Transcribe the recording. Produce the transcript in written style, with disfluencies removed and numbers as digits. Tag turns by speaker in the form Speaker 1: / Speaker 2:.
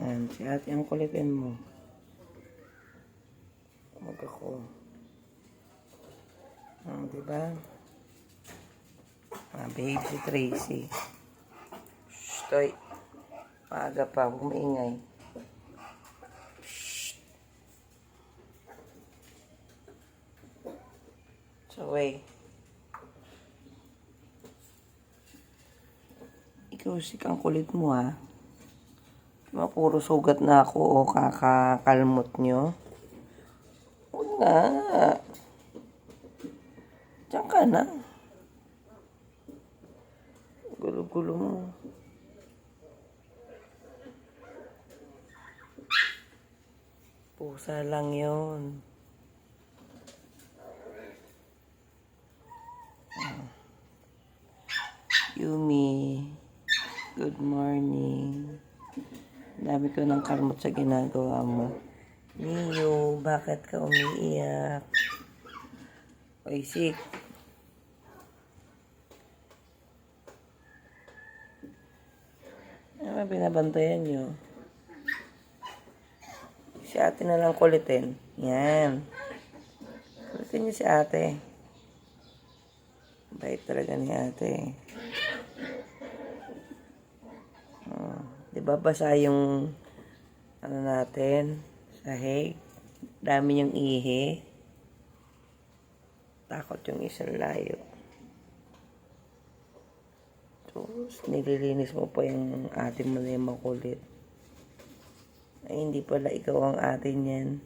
Speaker 1: Yan, si ate ang kulitin mo. Huwag ako. Diba? Babe si Tracy. Shh, toy. Maaga pa, huwag maingay. Shh. So, wait. Ikaw kang kulit mo, ha? Diba, puro sugat na ako o kakakalmot nyo? Huwag nga. Diyan ka na. Gulo-gulo mo. Pusa lang yun. Yumi, good morning. Dami ko ng kalmot sa ginagawa mo. Leo, bakit ka umiiyak? Oy, sik. Ano ba binabantayan nyo? Si ate na lang kulitin. Yan. Kulitin niyo si ate. Bait talaga ni ate. Diba basa yung ano natin? Sahig. Dami yung ihi. Takot yung isang layo. Tapos, nililinis mo pa yung ate mo na yung makulit. Ay, hindi pala ikaw ang ate niyan.